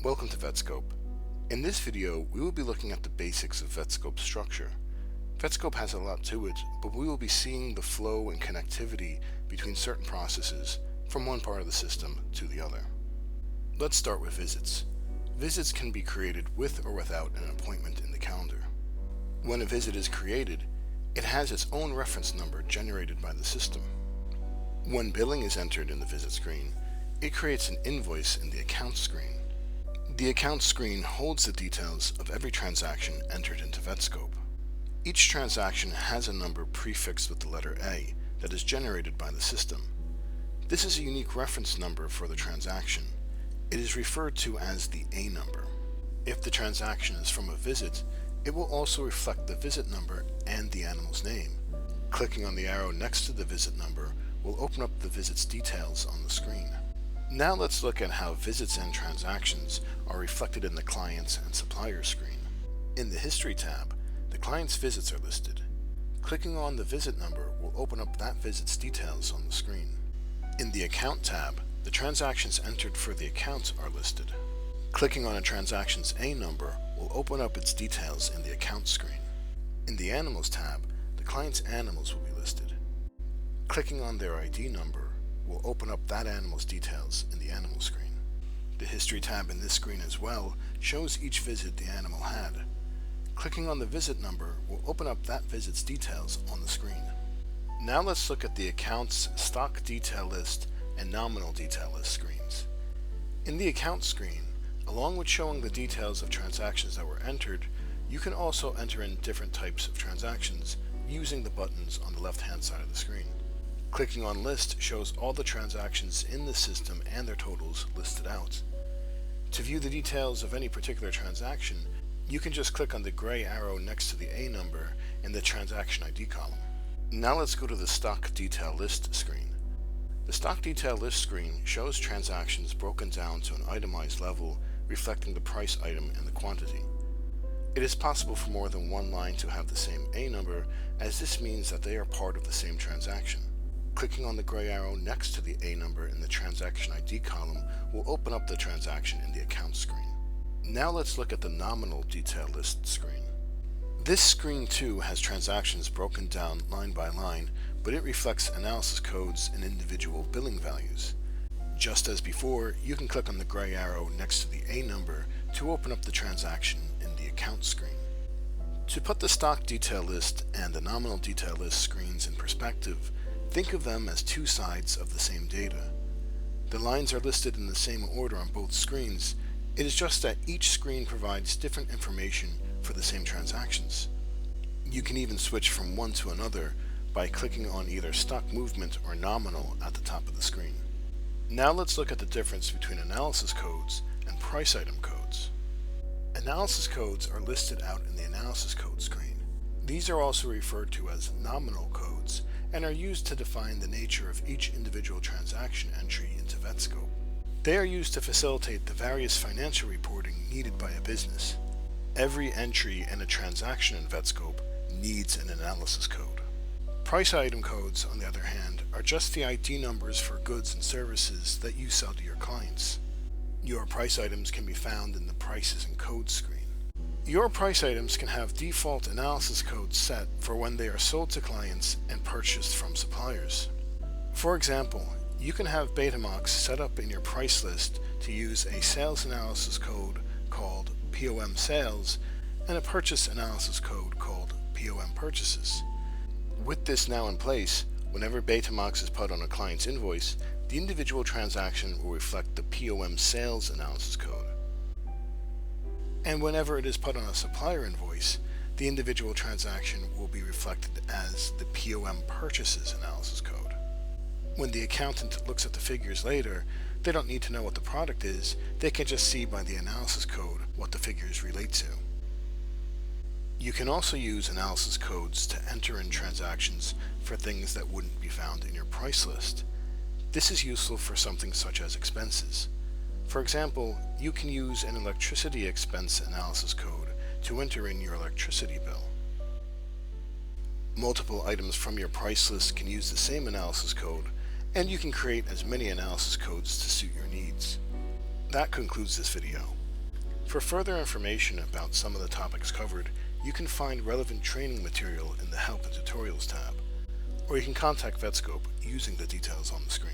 Welcome to VetSCOPE. In this video, we will be looking at the basics of VetSCOPE structure. VetSCOPE has a lot to it, but we will be seeing the flow and connectivity between certain processes from one part of the system to the other. Let's start with visits. Visits can be created with or without an appointment in the calendar. When a visit is created, it has its own reference number generated by the system. When billing is entered in the visit screen, it creates an invoice in the account screen. The account screen holds the details of every transaction entered into VetSCOPE. Each transaction has a number prefixed with the letter A that is generated by the system. This is a unique reference number for the transaction. It is referred to as the A number. If the transaction is from a visit, it will also reflect the visit number and the animal's name. Clicking on the arrow next to the visit number will open up the visit's details on the screen. Now let's look at how visits and transactions are reflected in the clients and suppliers screen. In the History tab, the client's visits are listed. Clicking on the visit number will open up that visit's details on the screen. In the Account tab, the transactions entered for the account are listed. Clicking on a transaction's A number will open up its details in the account screen. In the Animals tab, the client's animals will be listed. Clicking on their ID number will open up that animal's details in the Animal screen. The History tab in this screen as well shows each visit the animal had. Clicking on the visit number will open up that visit's details on the screen. Now let's look at the Account's Stock Detail List and Nominal Detail List screens. In the Account screen, along with showing the details of transactions that were entered, you can also enter in different types of transactions using the buttons on the left-hand side of the screen. Clicking on List shows all the transactions in the system and their totals listed out. To view the details of any particular transaction, you can just click on the gray arrow next to the A number in the Transaction ID column. Now let's go to the Stock Detail List screen. The Stock Detail List screen shows transactions broken down to an itemized level, reflecting the price item and the quantity. It is possible for more than one line to have the same A number, as this means that they are part of the same transaction. Clicking on the gray arrow next to the A number in the Transaction ID column will open up the transaction in the Account screen. Now let's look at the Nominal Detail List screen. This screen too has transactions broken down line by line, but it reflects analysis codes and individual billing values. Just as before, you can click on the gray arrow next to the A number to open up the transaction in the Account screen. To put the Stock Detail List and the Nominal Detail List screens in perspective, think of them as two sides of the same data. The lines are listed in the same order on both screens. It is just that each screen provides different information for the same transactions. You can even switch from one to another by clicking on either Stock Movement or Nominal at the top of the screen. Now let's look at the difference between analysis codes and price item codes. Analysis codes are listed out in the Analysis Code screen. These are also referred to as nominal codes and are used to define the nature of each individual transaction entry into VetSCOPE. They are used to facilitate the various financial reporting needed by a business. Every entry in a transaction in VetSCOPE needs an analysis code. Price item codes, on the other hand, are just the ID numbers for goods and services that you sell to your clients. Your price items can be found in the Prices and Codes screen. Your price items can have default analysis codes set for when they are sold to clients and purchased from suppliers. For example, you can have Betamax set up in your price list to use a sales analysis code called POM Sales and a purchase analysis code called POM Purchases. With this now in place, whenever Betamax is put on a client's invoice, the individual transaction will reflect the POM Sales analysis code. And whenever it is put on a supplier invoice, the individual transaction will be reflected as the POM Purchases analysis code. When the accountant looks at the figures later, they don't need to know what the product is, they can just see by the analysis code what the figures relate to. You can also use analysis codes to enter in transactions for things that wouldn't be found in your price list. This is useful for something such as expenses. For example, you can use an electricity expense analysis code to enter in your electricity bill. Multiple items from your price list can use the same analysis code, and you can create as many analysis codes to suit your needs. That concludes this video. For further information about some of the topics covered, you can find relevant training material in the Help and Tutorials tab, or you can contact VetSCOPE using the details on the screen.